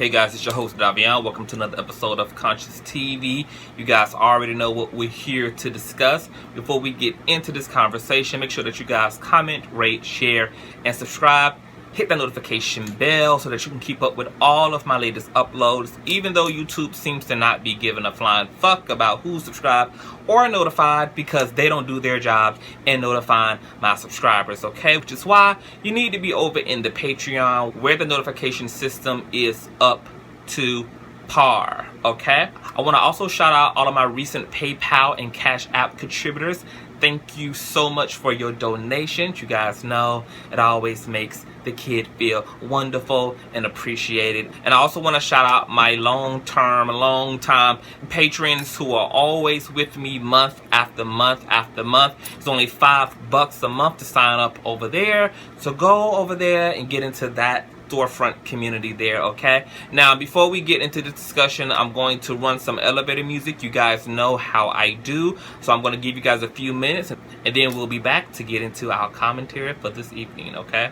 Hey guys, it's your host Davion. Welcome to another episode of ConsciouzTv. You guys already know what we're here to discuss. Before we get into this conversation, make sure that you guys comment, rate, share, and subscribe. Hit that notification bell so that you can keep up with all of my latest uploads, even though YouTube seems to not be giving a flying fuck about who's subscribed or notified, because they don't do their job in notifying my subscribers, okay? Which is why you need to be over in the Patreon, where the notification system is up to par, okay? I want to also shout out all of my recent PayPal and Cash App contributors. Thank you so much for your donations. You guys know it always makes the kid feel wonderful and appreciated. And I also want to shout out my long-time patrons who are always with me month after month after month. It's only $5 a month to sign up over there. So go over there and get into that storefront community there, okay? Now, before we get into the discussion, I'm going to run some elevator music. You guys know how I do. So I'm going to give you guys a few minutes, and then we'll be back to get into our commentary for this evening, okay?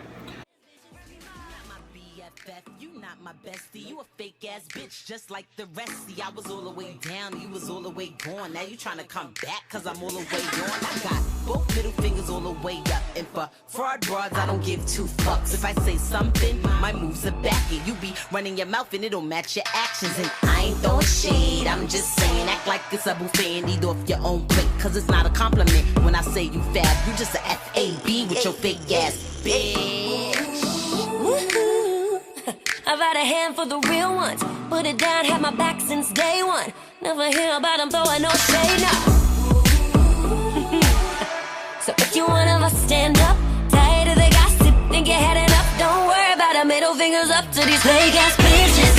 My bestie, you a fake ass bitch just like the rest. See, I was all the way down, you was all the way gone. Now you trying to come back cause I'm all the way on. I got both middle fingers all the way up. And for fraud broads, I don't give two fucks. If I say something, my moves are backing. You be running your mouth and it'll match your actions. And I ain't throwing shade, I'm just saying, act like it's a buffet and eat off your own plate. Cause it's not a compliment when I say you fab. You just a F-A-B with your fake ass bitch. I've had a hand for the real ones. Put it down, had my back since day one. Never hear about them throwing no shade now. So if you one of us stand up, tired of the gossip, think you're heading up, don't worry about the middle fingers up to these fake ass bitches.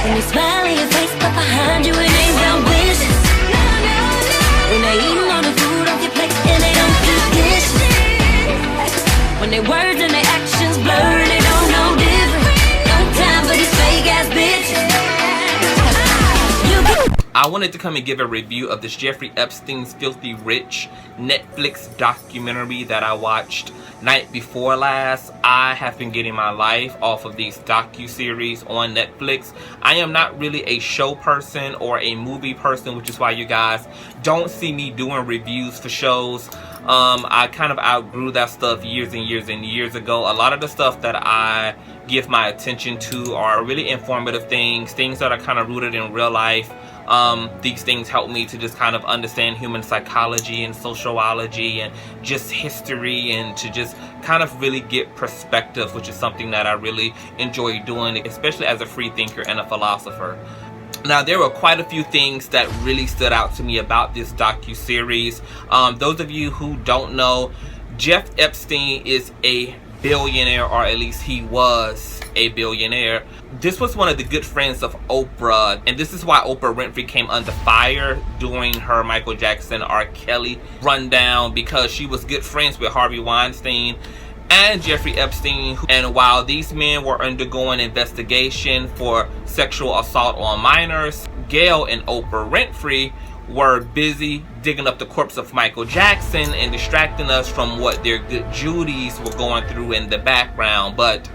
When you smile in your face, but behind you it ain't round wishes. When they eating all the food off your plate and they don't do dishes. When their words and their actions blur and they don't know different. Time for these fake ass bitches. I wanted to come and give a review of this Jeffrey Epstein's Filthy Rich Netflix documentary that I watched night before last. I have been getting my life off of these docuseries on Netflix. I am not really a show person or a movie person, which is why you guys don't see me doing reviews for shows. I kind of outgrew that stuff years and years and years ago. A lot of the stuff that I give my attention to are really informative things that are kind of rooted in real life. These things help me to just kind of understand human psychology and sociology and just history, and to just kind of really get perspective, which is something that I really enjoy doing, especially as a free thinker and a philosopher. Now, there were quite a few things that really stood out to me about this docuseries. Those of you who don't know, Jeff Epstein is a billionaire, or at least he was a billionaire. This was one of the good friends of Oprah, and this is why Oprah Winfrey came under fire during her Michael Jackson, R. Kelly rundown, because she was good friends with Harvey Weinstein and Jeffrey Epstein. And while these men were undergoing investigation for sexual assault on minors, Gayle and Oprah Winfrey were busy digging up the corpse of Michael Jackson and distracting us from what their good Judies were going through in the background. But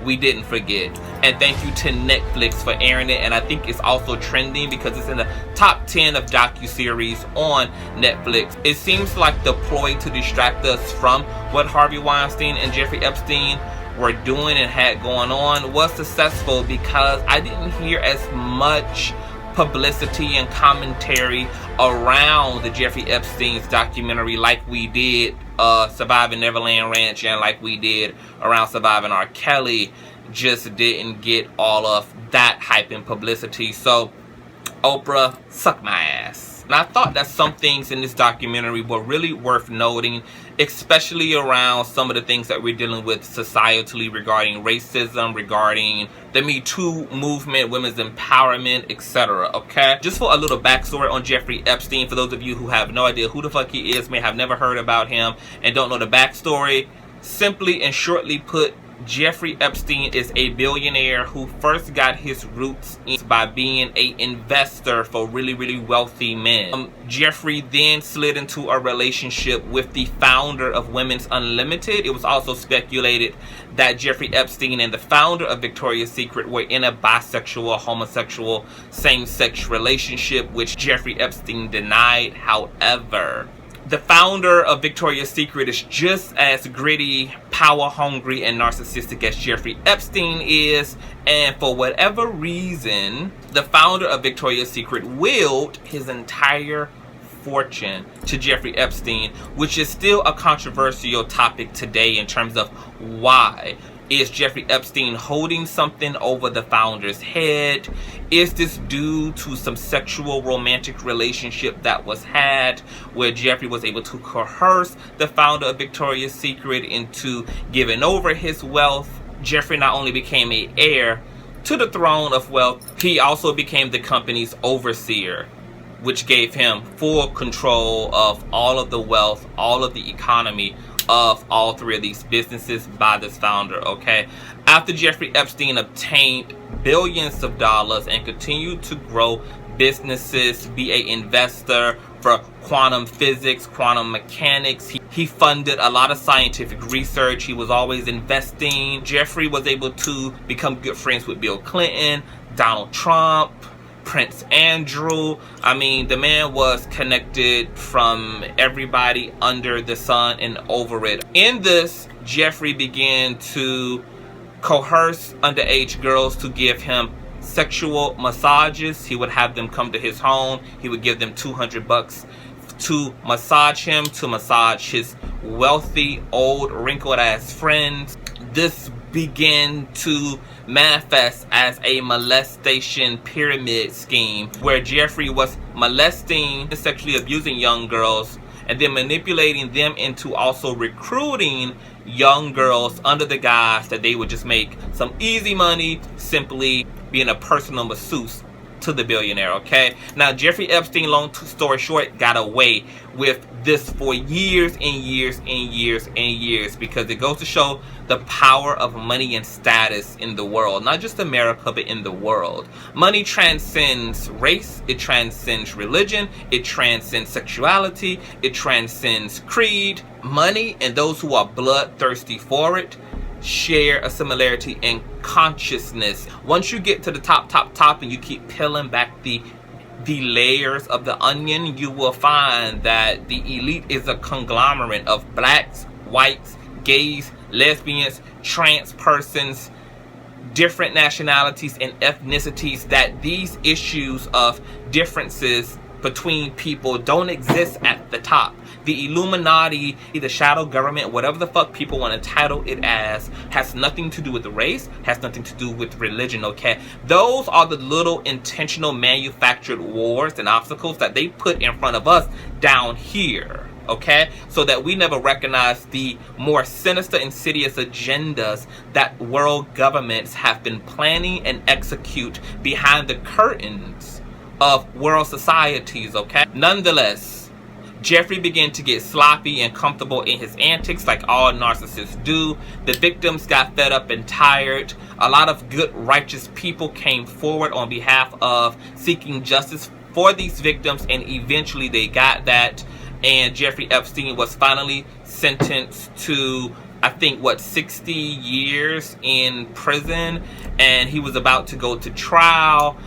we didn't forget. And thank you to Netflix for airing it. And I think it's also trending because it's in the top 10 of docuseries on Netflix. It seems like the ploy to distract us from what Harvey Weinstein and Jeffrey Epstein were doing and had going on was successful, because I didn't hear as much publicity and commentary around the Jeffrey Epstein's documentary like we did Surviving Neverland Ranch, and like we did around Surviving R. Kelly. Just didn't get all of that hype and publicity. So Oprah, suck my ass. And I thought that some things in this documentary were really worth noting, especially around some of the things that we're dealing with societally regarding racism, regarding the Me Too movement, women's empowerment, etc. Okay? Just for a little backstory on Jeffrey Epstein, for those of you who have no idea who the fuck he is, may have never heard about him, and don't know the backstory, simply and shortly put, Jeffrey Epstein is a billionaire who first got his roots by being an investor for really wealthy men. Jeffrey then slid into a relationship with the founder of Women's Unlimited. It was also speculated that Jeffrey Epstein and the founder of Victoria's Secret were in a bisexual, homosexual, same-sex relationship, which Jeffrey Epstein denied. However, the founder of Victoria's Secret is just as gritty, power-hungry, and narcissistic as Jeffrey Epstein is, and for whatever reason, the founder of Victoria's Secret willed his entire fortune to Jeffrey Epstein, which is still a controversial topic today in terms of why. Is Jeffrey Epstein holding something over the founder's head? Is this due to some sexual romantic relationship that was had where Jeffrey was able to coerce the founder of Victoria's Secret into giving over his wealth? Jeffrey not only became an heir to the throne of wealth, he also became the company's overseer, which gave him full control of all of the wealth, all of the economy of all three of these businesses by this founder, okay? After Jeffrey Epstein obtained billions of dollars and continued to grow businesses, be an investor for quantum physics, quantum mechanics, he funded a lot of scientific research. He was always investing. Jeffrey was able to become good friends with Bill Clinton, Donald Trump, Prince Andrew. I mean, the man was connected from everybody under the sun and over it. In this, Jeffrey began to coerce underage girls to give him sexual massages. He would have them come to his home. He would give them $200 to massage him, to massage his wealthy, old, wrinkled-ass friends. This began to manifest as a molestation pyramid scheme where Jeffrey was molesting and sexually abusing young girls and then manipulating them into also recruiting young girls under the guise that they would just make some easy money simply being a personal masseuse to the billionaire, okay? Now, Jeffrey Epstein, long story short, got away with this for years and years and years and years because it goes to show the power of money and status in the world. Not just America, but in the world. Money transcends race, it transcends religion, it transcends sexuality, it transcends creed. Money and those who are bloodthirsty for it share a similarity in consciousness. Once you get to the top and you keep peeling back the layers of the onion, you will find that the elite is a conglomerate of blacks, whites, gays, lesbians, trans persons, different nationalities and ethnicities, that these issues of differences between people don't exist at the top. The Illuminati, the shadow government, whatever the fuck people want to title it as, has nothing to do with the race, has nothing to do with religion, okay? Those are the little intentional manufactured wars and obstacles that they put in front of us down here, okay? So that we never recognize the more sinister, insidious agendas that world governments have been planning and execute behind the curtains of world societies, okay? Nonetheless, Jeffrey began to get sloppy and comfortable in his antics like all narcissists do. The victims got fed up and tired. A lot of good, righteous people came forward on behalf of seeking justice for these victims, and eventually they got that. And Jeffrey Epstein was finally sentenced to, I think, 60 years in prison, and he was about to go to trial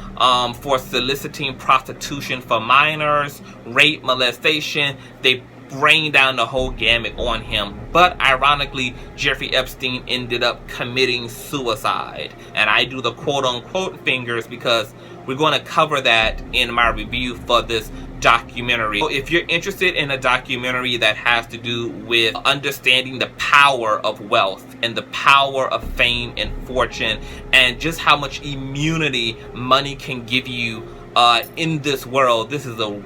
for soliciting prostitution for minors, rape, molestation. They rained down the whole gamut on him. But ironically, Jeffrey Epstein ended up committing suicide. And I do the quote-unquote fingers because we're going to cover that in my review for this documentary. So if you're interested in a documentary that has to do with understanding the power of wealth and the power of fame and fortune and just how much immunity money can give you in this world, this is a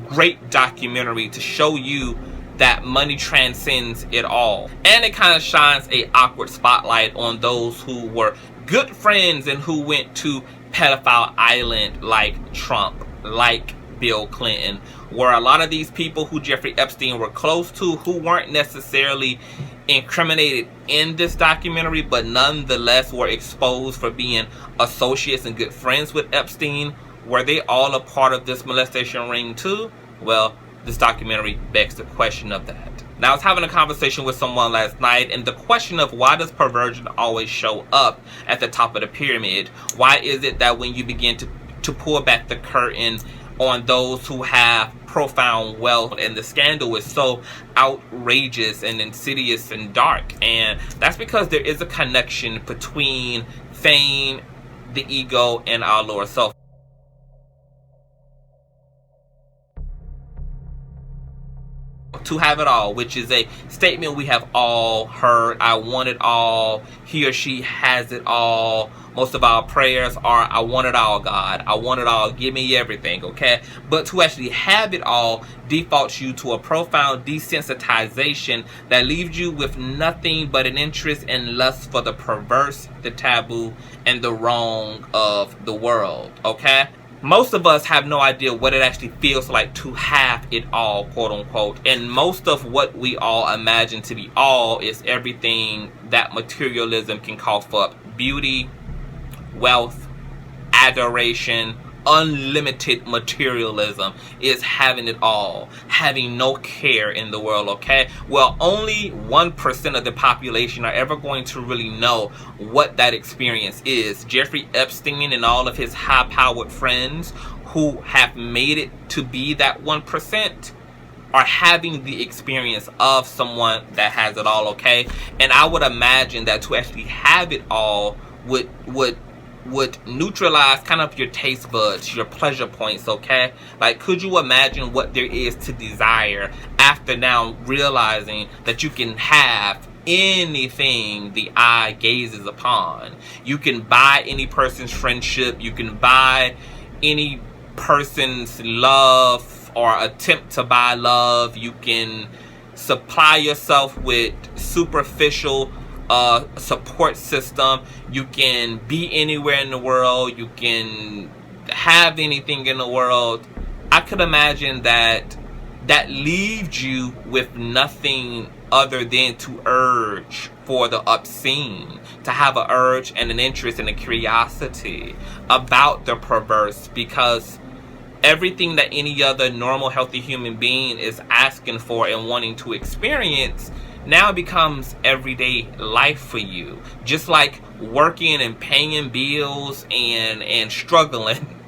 great documentary to show you that money transcends it all. And it kind of shines a awkward spotlight on those who were good friends and who went to pedophile island like Trump, like Bill Clinton, where a lot of these people who Jeffrey Epstein were close to, who weren't necessarily incriminated in this documentary, but nonetheless were exposed for being associates and good friends with Epstein, were they all a part of this molestation ring too? Well, this documentary begs the question of that. Now, I was having a conversation with someone last night, and the question of why does perversion always show up at the top of the pyramid? Why is it that when you begin to pull back the curtain on those who have profound wealth, and the scandal is so outrageous and insidious and dark? And that's because there is a connection between fame, the ego, and our lower self. To have it all, which is a statement we have all heard. I want it all. He or she has it all. Most of our prayers are, I want it all, God. I want it all. Give me everything, okay? But to actually have it all defaults you to a profound desensitization that leaves you with nothing but an interest and lust for the perverse, the taboo, and the wrong of the world, okay? Most of us have no idea what it actually feels like to have it all, quote unquote. And most of what we all imagine to be all is everything that materialism can cough up. Beauty, wealth, adoration, unlimited materialism is having it all, having no care in the world, okay? Well, only 1% of the population are ever going to really know what that experience is. Jeffrey Epstein and all of his high-powered friends who have made it to be that 1% are having the experience of someone that has it all, okay? And I would imagine that to actually have it all would neutralize kind of your taste buds, your pleasure points, okay? Like, could you imagine what there is to desire after now realizing that you can have anything the eye gazes upon? You can buy any person's friendship, you can buy any person's love or attempt to buy love, you can supply yourself with superficial support system, you can be anywhere in the world, you can have anything in the world. I could imagine that leaves you with nothing other than to urge for the obscene, to have an urge and an interest and a curiosity about the perverse, because everything that any other normal healthy human being is asking for and wanting to experience now becomes everyday life for you. Just like working and paying bills and struggling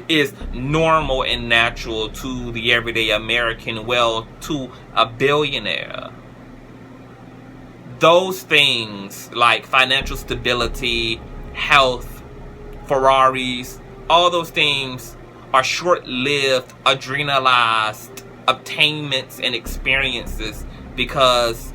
is normal and natural to the everyday American, well, to a billionaire. Those things like financial stability, health, Ferraris, all those things are short-lived, adrenalized attainments and experiences, because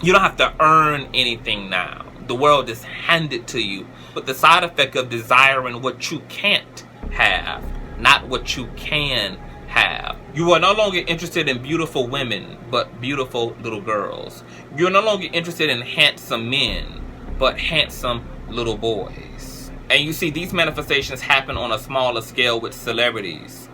you don't have to earn anything now. The world is handed to you. But the side effect of desiring what you can't have, not what you can have. You are no longer interested in beautiful women, but beautiful little girls. You're no longer interested in handsome men, but handsome little boys. And you see, these manifestations happen on a smaller scale with celebrities,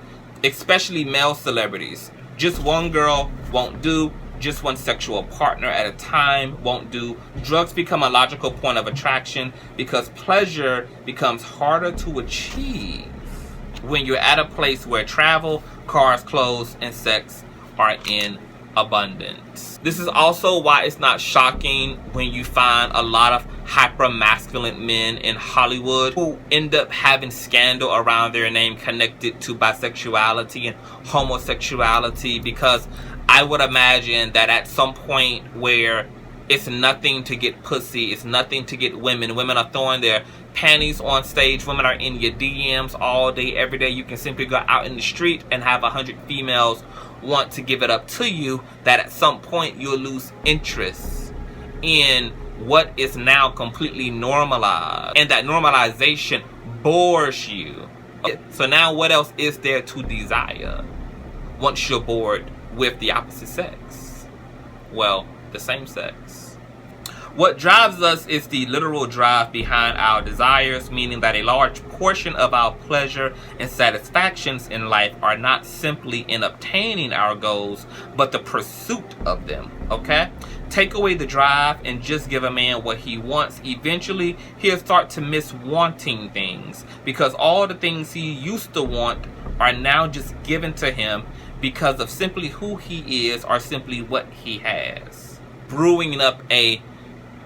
especially male celebrities. Just one girl won't do. Just one sexual partner at a time won't do. Drugs become a logical point of attraction because pleasure becomes harder to achieve when you're at a place where travel, cars, clothes, and sex are in abundance. This is also why it's not shocking when you find a lot of hyper-masculine men in Hollywood who end up having scandal around their name connected to bisexuality and homosexuality, because I would imagine that at some point where it's nothing to get pussy, it's nothing to get women. Women are throwing their panties on stage. Women are in your DMs all day, every day. You can simply go out in the street and have 100 females want to give it up to you, that at some point you'll lose interest in what is now completely normalized. And that normalization bores you. So now what else is there to desire once you're bored with the opposite sex? Well, the same sex. What drives us is the literal drive behind our desires, meaning that a large portion of our pleasure and satisfactions in life are not simply in obtaining our goals, but the pursuit of them, okay? take away the drive and just give a man what he wants, eventually he'll start to miss wanting things, because all the things he used to want are now just given to him because of simply who he is or simply what he has, brewing up a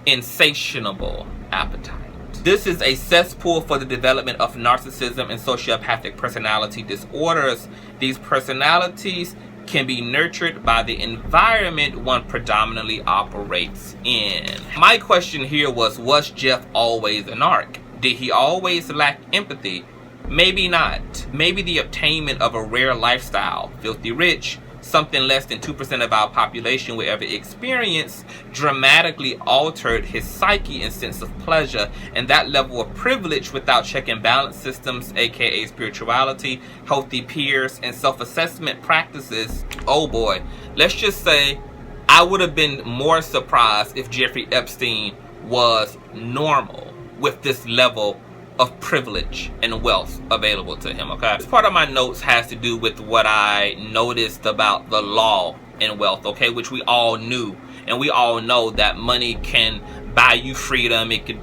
insatiable appetite. This is a cesspool for the development of narcissism and sociopathic personality disorders. These personalities can be nurtured by the environment one predominantly operates in. My question here was Jeff always a narc? Did he always lack empathy? Maybe not. Maybe the obtainment of a rare lifestyle, filthy rich, something less than 2% of our population will ever experience, dramatically altered his psyche and sense of pleasure, and that level of privilege without check and balance systems, aka spirituality, healthy peers, and self-assessment practices. Oh boy, let's just say I would have been more surprised if Jeffrey Epstein was normal with this level of privilege and wealth available to him, okay? This part of my notes has to do with what I noticed about the law and wealth, okay? Which we all knew, and we all know that money can buy you freedom, it can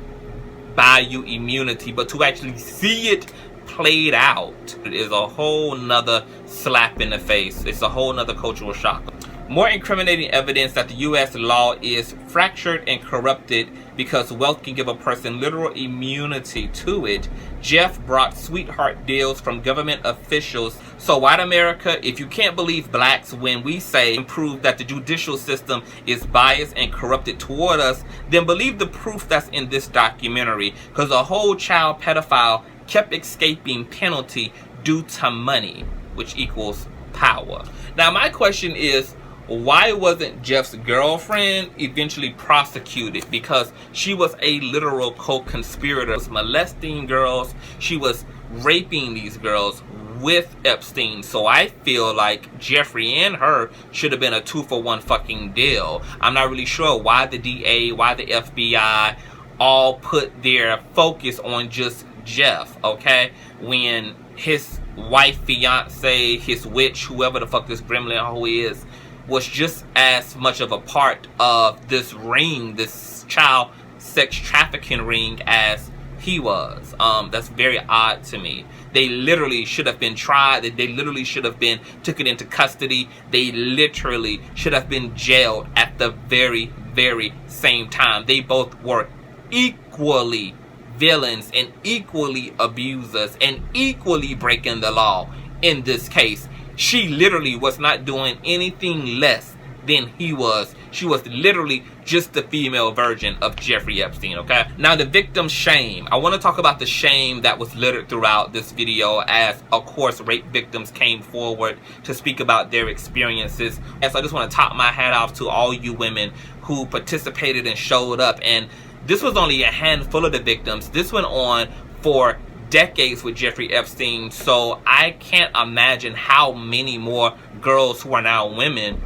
buy you immunity, but to actually see it played out, it is a whole nother slap in the face. It's a whole nother cultural shock. More incriminating evidence that the U.S. law is fractured and corrupted because wealth can give a person literal immunity to it. Jeff brought sweetheart deals from government officials. So white America, if you can't believe blacks when we say and prove that the judicial system is biased and corrupted toward us, then believe the proof that's in this documentary, because a whole child pedophile kept escaping penalty due to money, which equals power. Now my question is, why wasn't Jeff's girlfriend eventually prosecuted? Because she was a literal co-conspirator. She was molesting girls. She was raping these girls with Epstein. So I feel like Jeffrey and her should have been a 2-for-1 fucking deal. I'm not really sure why the DA, why the FBI all put their focus on just Jeff, okay? When his wife, fiance, his witch, whoever the fuck this gremlin hoe is, was just as much of a part of this ring, this child sex trafficking ring, as he was. That's very odd to me. They literally should have been tried. They literally should have been taken into custody. They literally should have been jailed at the very, very same time. They both were equally villains and equally abusers and equally breaking the law in this case. She literally was not doing anything less than he was. She was literally just the female version of Jeffrey Epstein, okay? Now the victim's shame. I want to talk about the shame that was littered throughout this video, as of course rape victims came forward to speak about their experiences. And so I just want to top my hat off to all you women who participated and showed up. And this was only a handful of the victims. This went on for decades with Jeffrey Epstein, so I can't imagine how many more girls who are now women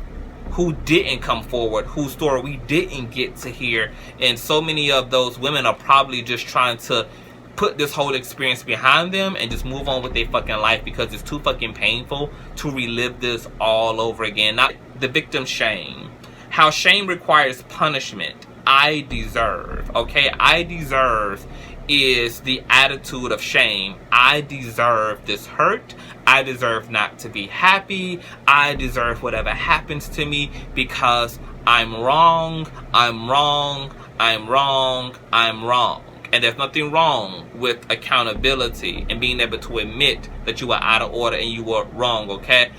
who didn't come forward, whose story we didn't get to hear. And so many of those women are probably just trying to put this whole experience behind them and just move on with their fucking life, because it's too fucking painful to relive this all over again. Now, the victim's shame. How shame requires punishment. I deserve, okay? I deserve is the attitude of shame. I deserve this hurt. I deserve not to be happy. I deserve whatever happens to me because I'm wrong. I'm wrong. I'm wrong. I'm wrong. And there's nothing wrong with accountability and being able to admit that you were out of order and you were wrong, okay?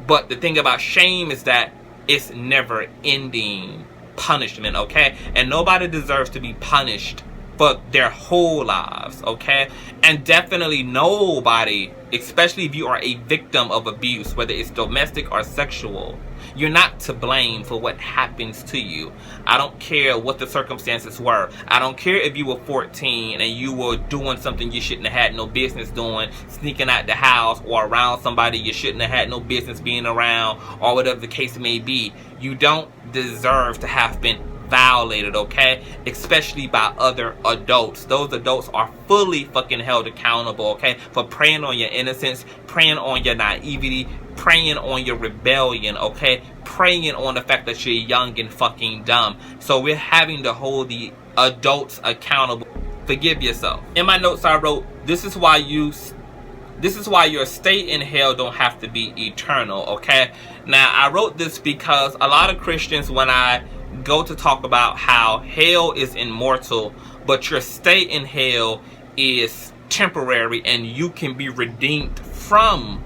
But the thing about shame is that it's never ending punishment, okay? And nobody deserves to be punished for their whole lives, okay? And definitely nobody, especially if you are a victim of abuse, whether it's domestic or sexual, you're not to blame for what happens to you. I don't care what the circumstances were. I don't care if you were 14 and you were doing something you shouldn't have had no business doing, sneaking out the house or around somebody you shouldn't have had no business being around, or whatever the case may be. You don't deserve to have been violated, okay? Especially by other adults. Those adults are fully fucking held accountable, okay? For preying on your innocence, preying on your naivety, preying on your rebellion, okay? Preying on the fact that you're young and fucking dumb. So we're having to hold the adults accountable. Forgive yourself. In my notes I wrote, this is why your stay in hell don't have to be eternal, okay? Now, I wrote this because a lot of Christians, when I go to talk about how hell is immortal, but your stay in hell is temporary and you can be redeemed from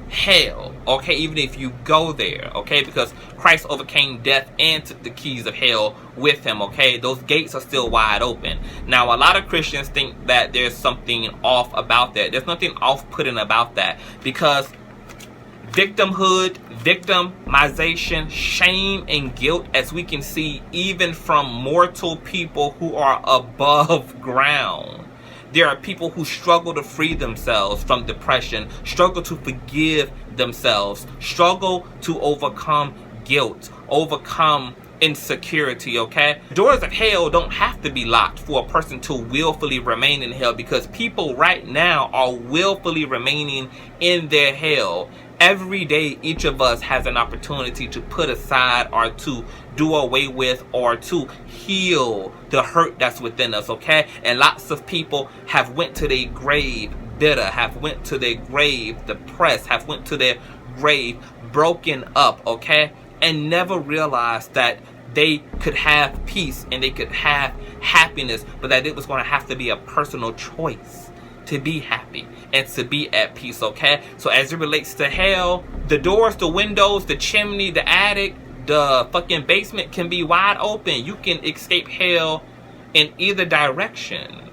hell, okay, even if you go there, okay, because Christ overcame death and took the keys of hell with him, okay? Those gates are still wide open. Now, a lot of Christians think that there's something off about that. There's nothing off-putting about that, because victimhood, victimization, shame, and guilt, as we can see even from mortal people who are above ground. There are people who struggle to free themselves from depression, struggle to forgive themselves, struggle to overcome guilt, overcome insecurity, okay? Doors of hell don't have to be locked for a person to willfully remain in hell, because people right now are willfully remaining in their hell. Every day, each of us has an opportunity to put aside or to do away with or to heal the hurt that's within us, okay? And lots of people have went to their grave bitter, have went to their grave depressed, have went to their grave broken up, okay? And never realized that they could have peace and they could have happiness, but that it was going to have to be a personal choice to be happy and to be at peace, okay? So as it relates to hell, the doors, the windows, the chimney, the attic, the fucking basement can be wide open. You can escape hell in either direction.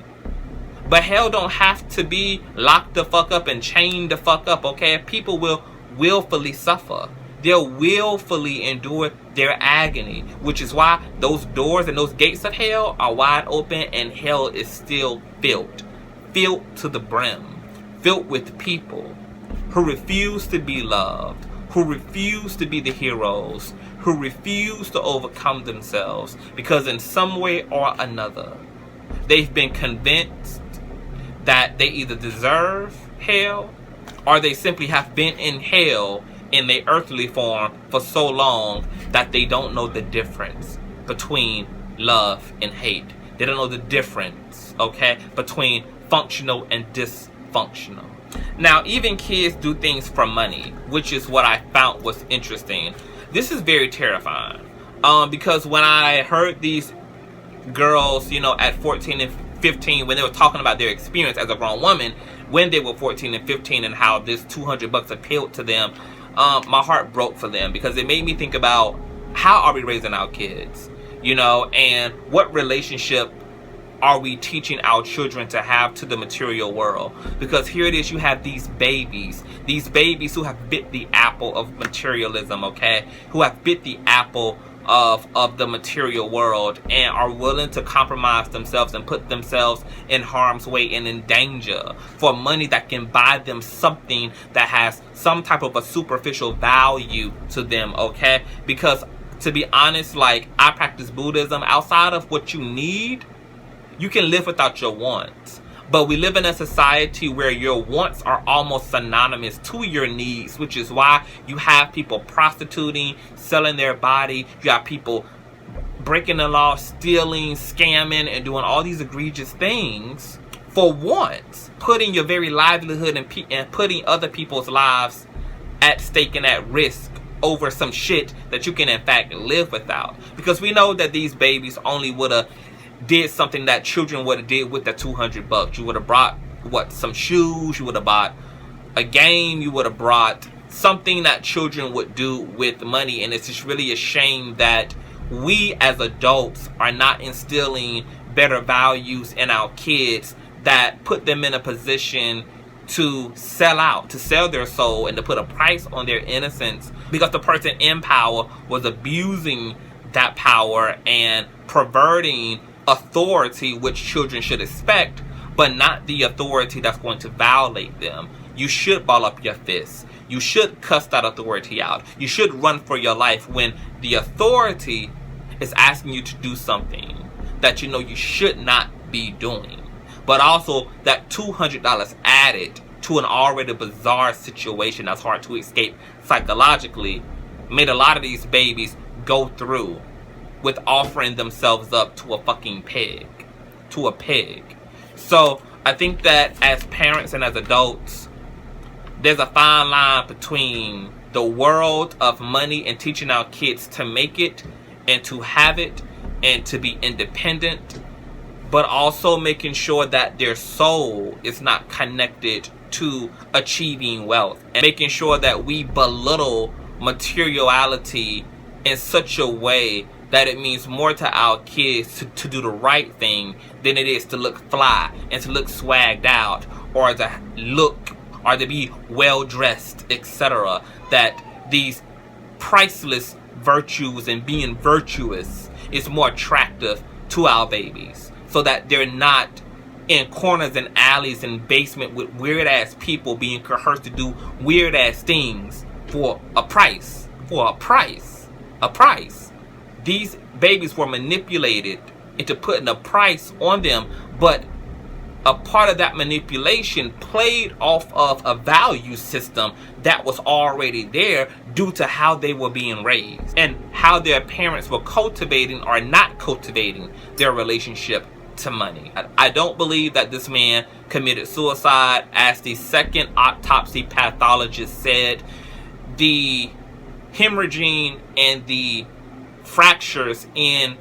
But hell don't have to be locked the fuck up and chained the fuck up, okay? People will willfully suffer. They'll willfully endure their agony, which is why those doors and those gates of hell are wide open, and hell is still filled to the brim, filled with people who refuse to be loved, who refuse to be the heroes, who refuse to overcome themselves, because in some way or another, they've been convinced that they either deserve hell or they simply have been in hell in their earthly form for so long that they don't know the difference between love and hate. They don't know the difference, okay, between functional and dysfunctional. Now, even kids do things for money, which is what I found was interesting. This is very terrifying, because when I heard these girls, you know, at 14 and 15, when they were talking about their experience as a grown woman when they were 14 and 15 and how this $200 appealed to them, my heart broke for them, because it made me think about how are we raising our kids, you know, and what relationship are we teaching our children to have to the material world? Because here it is, you have these babies who have bit the apple of materialism, okay, who have bit the apple of the material world and are willing to compromise themselves and put themselves in harm's way and in danger for money that can buy them something that has some type of a superficial value to them, okay? Because to be honest, like, I practice Buddhism. Outside of what you need, you can live without your wants. But we live in a society where your wants are almost synonymous to your needs, which is why you have people prostituting, selling their body. You have people breaking the law, stealing, scamming, and doing all these egregious things for wants, putting your very livelihood and putting other people's lives at stake and at risk over some shit that you can in fact live without. Because we know that these babies only would have did something that children would have did with the $200. You would have brought, what, some shoes, you would have bought a game, you would have brought something that children would do with money. And it's just really a shame that we as adults are not instilling better values in our kids that put them in a position to sell out, to sell their soul, and to put a price on their innocence, because the person in power was abusing that power and perverting authority, which children should expect, but not the authority that's going to violate them. You should ball up your fists. You should cuss that authority out. You should run for your life when the authority is asking you to do something that you know you should not be doing. But also that $200 added to an already bizarre situation that's hard to escape psychologically made a lot of these babies go through with offering themselves up to a fucking pig. To a pig. So I think that as parents and as adults, there's a fine line between the world of money and teaching our kids to make it and to have it and to be independent, but also making sure that their soul is not connected to achieving wealth, and making sure that we belittle materiality in such a way that it means more to our kids to do the right thing than it is to look fly and to look swagged out or to look or to be well dressed, etc. That these priceless virtues and being virtuous is more attractive to our babies, so that they're not in corners and alleys and basement with weird ass people being coerced to do weird ass things for a price. These babies were manipulated into putting a price on them, but a part of that manipulation played off of a value system that was already there due to how they were being raised and how their parents were cultivating or not cultivating their relationship to money. I don't believe that this man committed suicide. As the second autopsy pathologist said, the hemorrhaging and the fractures in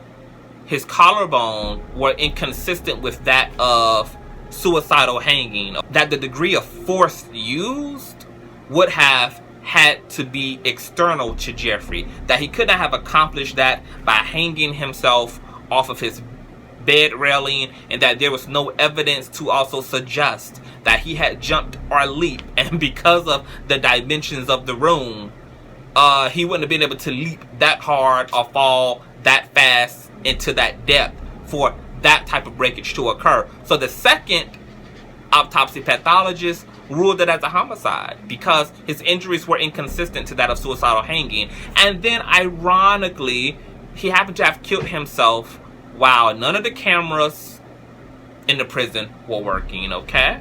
his collarbone were inconsistent with that of suicidal hanging. That the degree of force used would have had to be external to Jeffrey. That he could not have accomplished that by hanging himself off of his bed railing, and that there was no evidence to also suggest that he had jumped or leaped, and because of the dimensions of the room, he wouldn't have been able to leap that hard or fall that fast into that depth for that type of breakage to occur. So the second autopsy pathologist ruled it as a homicide because his injuries were inconsistent to that of suicidal hanging. And then ironically, he happened to have killed himself while none of the cameras in the prison were working, okay?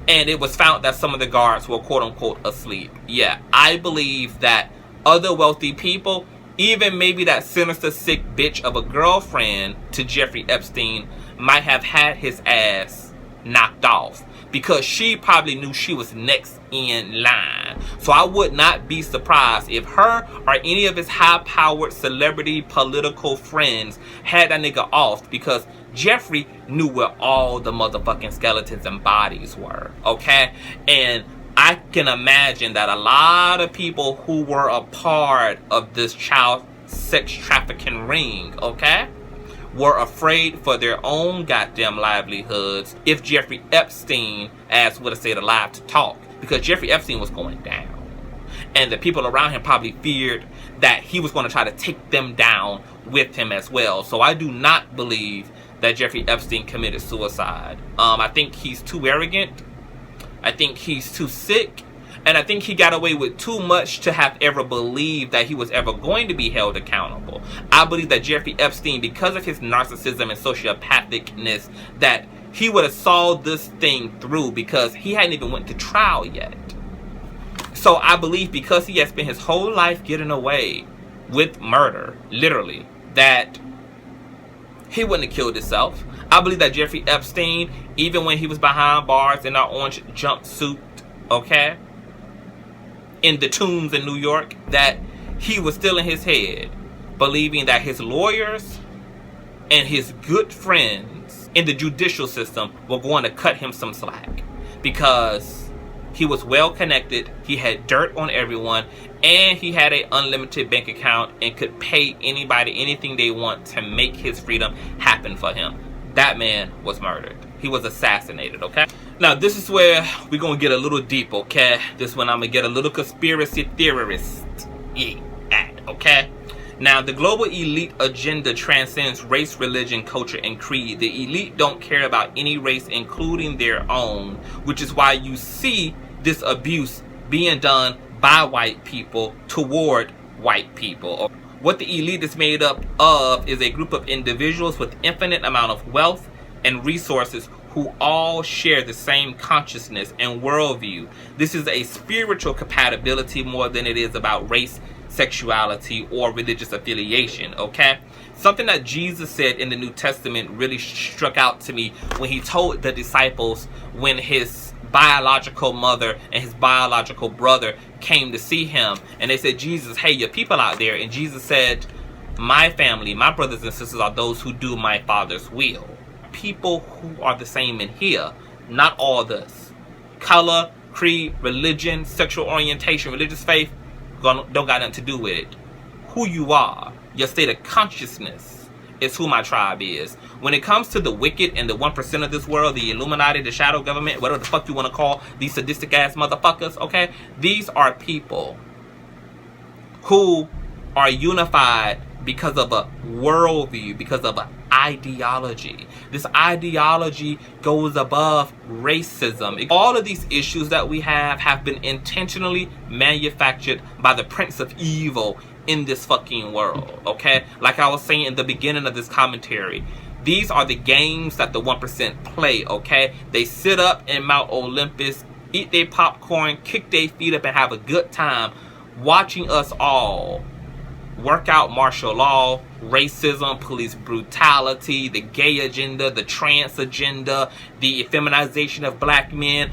And it was found that some of the guards were quote-unquote asleep. Yeah, I believe that other wealthy people, even maybe that sinister, sick bitch of a girlfriend to Jeffrey Epstein, might have had his ass knocked off because she probably knew she was next in line. So I would not be surprised if her or any of his high-powered celebrity political friends had that nigga off, because Jeffrey knew where all the motherfucking skeletons and bodies were, okay? And I can imagine that a lot of people who were a part of this child sex trafficking ring, okay, were afraid for their own goddamn livelihoods if Jeffrey Epstein, as would have said, alive to talk, because Jeffrey Epstein was going down. And the people around him probably feared that he was going to try to take them down with him as well. So I do not believe that Jeffrey Epstein committed suicide. I think he's too arrogant. I think he's too sick. And I think he got away with too much to have ever believed that he was ever going to be held accountable. I believe that Jeffrey Epstein, because of his narcissism and sociopathicness, that he would have saw this thing through because he hadn't even went to trial yet. So I believe because he has spent his whole life getting away with murder, literally, that he wouldn't have killed himself. I believe that Jeffrey Epstein, even when he was behind bars in our orange jumpsuit, okay, in the Tombs in New York, that he was still in his head, believing that his lawyers and his good friends in the judicial system were going to cut him some slack because he was well connected, he had dirt on everyone, and he had an unlimited bank account and could pay anybody anything they want to make his freedom happen for him. That man was murdered. He was assassinated, okay? Now, this is where we're going to get a little deep, okay? This one I'm going to get a little conspiracy theorist at, okay? Now, the global elite agenda transcends race, religion, culture, and creed. The elite don't care about any race, including their own, which is why you see this abuse being done by white people toward white people. What the elite is made up of is a group of individuals with infinite amount of wealth and resources who all share the same consciousness and worldview. This is a spiritual compatibility more than it is about race, sexuality, or religious affiliation, okay? Something that Jesus said in the New Testament really struck out to me when he told the disciples when his biological mother and his biological brother came to see him, and they said, Jesus, hey, your people out there. And Jesus said, my family, my brothers and sisters are those who do my Father's will. People who are the same in here, not all this. Color, creed, religion, sexual orientation, religious faith, don't got nothing to do with it. Who you are, your state of consciousness, is who my tribe is. When it comes to the wicked and the 1% of this world, the Illuminati, the shadow government, whatever the fuck you want to call these sadistic ass motherfuckers, okay? These are people who are unified because of a worldview, because of an ideology. This ideology goes above racism. All of these issues that we have been intentionally manufactured by the Prince of Evil in this fucking world, okay? Like I was saying in the beginning of this commentary, these are the games that the 1% play, okay? They sit up in Mount Olympus, eat their popcorn, kick their feet up, and have a good time watching us all work out martial law, racism, police brutality, the gay agenda, the trans agenda, the feminization of black men.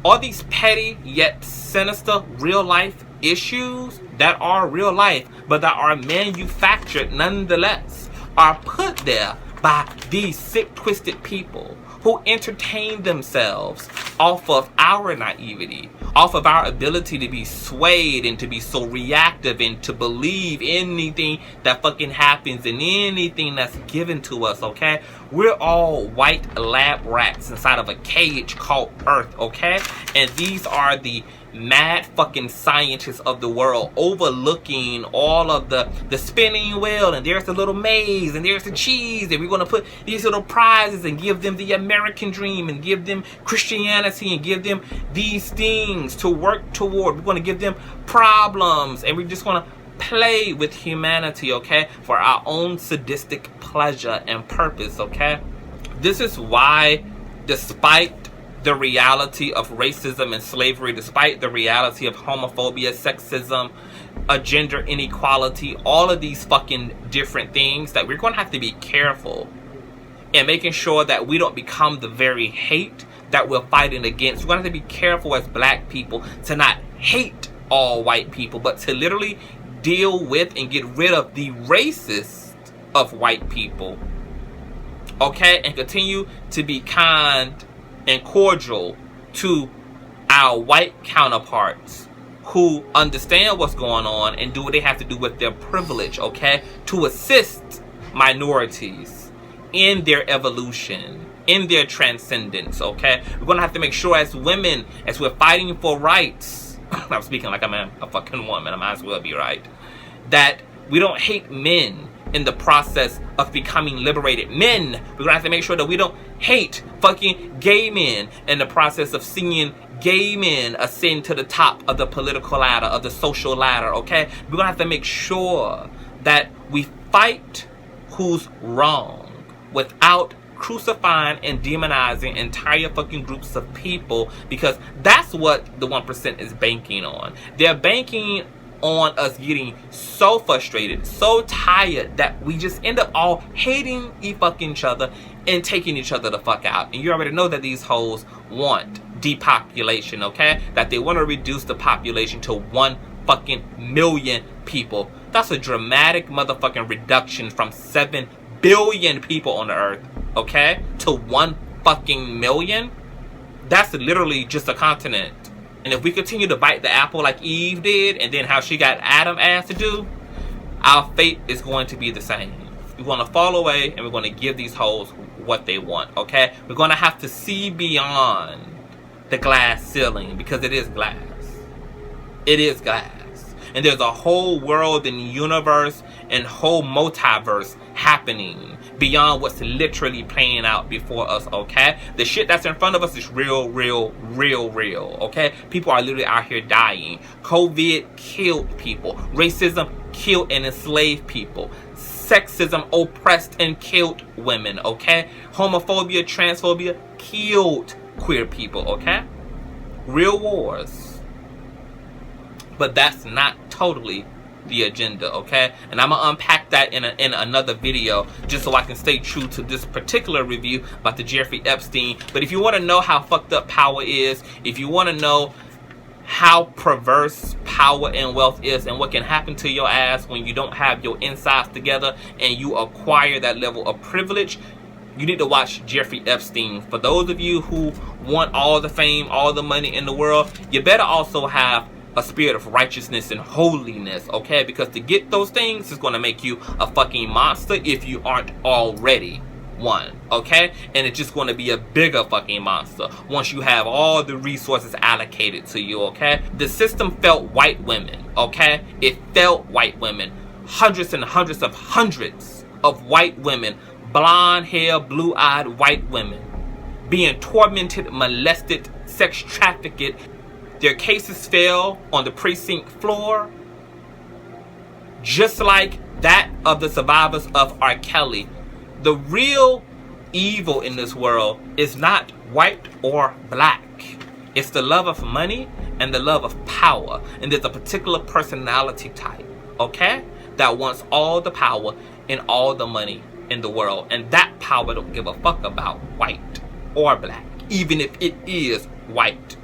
All these petty yet sinister real life issues that are real life but that are manufactured nonetheless are put there by these sick, twisted people who entertain themselves off of our naivety, off of our ability to be swayed and to be so reactive and to believe anything that fucking happens and anything that's given to us, okay? We're all white lab rats inside of a cage called Earth, okay? And these are the mad fucking scientists of the world overlooking all of the spinning wheel, and there's the little maze, and there's the cheese, and we're going to put these little prizes and give them the American dream and give them Christianity and give them these things to work toward. We're going to give them problems, and we're just going to play with humanity, okay, for our own sadistic pleasure and purpose, okay? This is why, despite the reality of racism and slavery, despite the reality of homophobia, sexism, gender inequality, all of these fucking different things, that we're going to have to be careful in making sure that we don't become the very hate that we're fighting against. We're going to have to be careful as black people to not hate all white people, but to literally deal with and get rid of the racist of white people, okay, and continue to be kind and cordial to our white counterparts who understand what's going on and do what they have to do with their privilege, okay, to assist minorities in their evolution, in their transcendence, okay? We're gonna have to make sure as women, as we're fighting for rights, I'm speaking like I'm a fucking woman, I might as well be right, that we don't hate men in the process of becoming liberated men. We're gonna have to make sure that we don't hate fucking gay men in the process of seeing gay men ascend to the top of the political ladder, of the social ladder, okay? We're gonna have to make sure that we fight who's wrong without crucifying and demonizing entire fucking groups of people, because that's what the 1% is banking on. They're banking on us getting so frustrated, so tired, that we just end up all hating each other and taking each other the fuck out. And you already know that these hoes want depopulation, okay? That they want to reduce the population to 1 fucking million people. That's a dramatic motherfucking reduction from 7 billion people on the earth, okay, to 1 fucking million. That's literally just a continent. And if we continue to bite the apple like Eve did, and then how she got Adam asked to do, our fate is going to be the same. We're going to fall away, and we're going to give these hoes what they want, okay? We're going to have to see beyond the glass ceiling, because it is glass. It is glass. And there's a whole world and universe and whole multiverse happening beyond what's literally playing out before us, okay? The shit that's in front of us is real, okay? People are literally out here dying. COVID killed people. Racism killed and enslaved people. Sexism oppressed and killed women, okay? Homophobia, transphobia killed queer people, okay? Real wars. But that's not totally the agenda, okay? And I'm gonna unpack that in another video, just so I can stay true to this particular review about the Jeffrey Epstein. But if you want to know how fucked up power is, if you want to know how perverse power and wealth is, and what can happen to your ass when you don't have your insides together and you acquire that level of privilege, you need to watch Jeffrey Epstein. For those of you who want all the fame, all the money in the world, you better also have a spirit of righteousness and holiness, okay? Because to get those things is going to make you a fucking monster if you aren't already one, okay? And it's just going to be a bigger fucking monster once you have all the resources allocated to you, okay? The system felt white women, okay? It felt white women. Hundreds and hundreds of white women, blonde hair, blue-eyed white women, being tormented, molested, sex trafficked. Their cases fell on the precinct floor, just like that of the survivors of R. Kelly. The real evil in this world is not white or black. It's the love of money and the love of power. And there's a particular personality type, okay, that wants all the power and all the money in the world. And that power don't give a fuck about white or black, even if it is white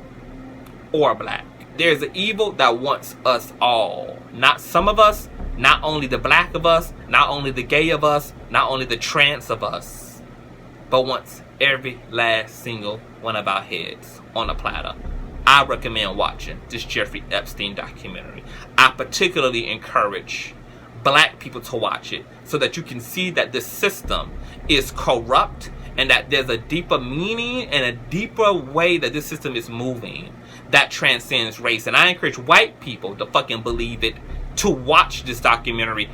or black. There's an evil that wants us all. Not some of us, not only the black of us, not only the gay of us, not only the trans of us, but wants every last single one of our heads on a platter. I recommend watching this Jeffrey Epstein documentary. I particularly encourage black people to watch it so that you can see that the system is corrupt and that there's a deeper meaning and a deeper way that this system is moving that transcends race. And I encourage white people to fucking believe it, to watch this documentary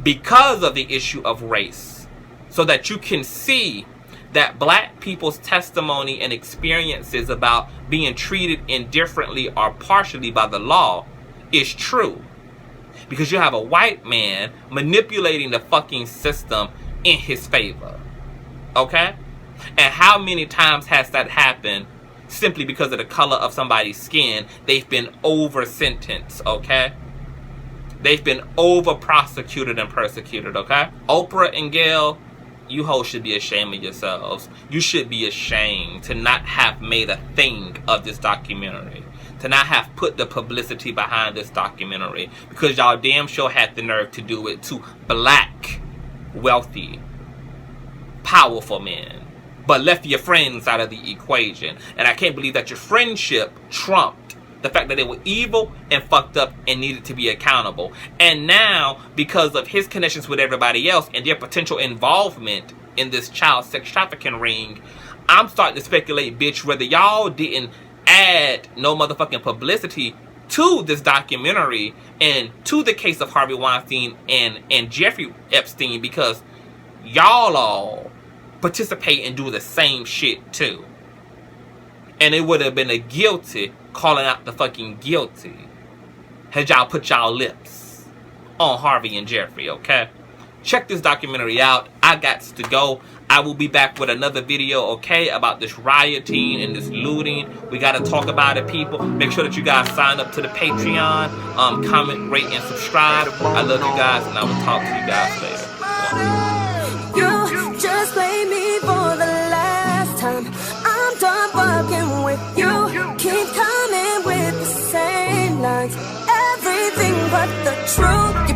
because of the issue of race, so that you can see that black people's testimony and experiences about being treated indifferently or partially by the law is true. Because you have a white man manipulating the fucking system in his favor. Okay? And how many times has that happened simply because of the color of somebody's skin? They've been over-sentenced, okay? They've been over-prosecuted and persecuted, okay? Oprah and Gayle, you hoes should be ashamed of yourselves. You should be ashamed to not have made a thing of this documentary, to not have put the publicity behind this documentary, because y'all damn sure had the nerve to do it to black, wealthy, powerful men, but left your friends out of the equation. And I can't believe that your friendship trumped the fact that they were evil and fucked up and needed to be accountable. And now, because of his connections with everybody else and their potential involvement in this child sex trafficking ring, I'm starting to speculate, bitch, whether y'all didn't add no motherfucking publicity to this documentary and to the case of Harvey Weinstein and Jeffrey Epstein, because y'all all participate and do the same shit too. And it would have been a guilty calling out the fucking guilty had y'all put y'all lips on Harvey and Jeffrey, okay? Check this documentary out. I got to go. I will be back with another video, okay, about this rioting and this looting. We got to talk about it, people. Make sure that you guys sign up to the Patreon. Comment, rate, and subscribe. I love you guys, and I will talk to you guys later. You just blame me for the last time. I'm done fucking with you. Keep coming with the same lines. Everything but the truth.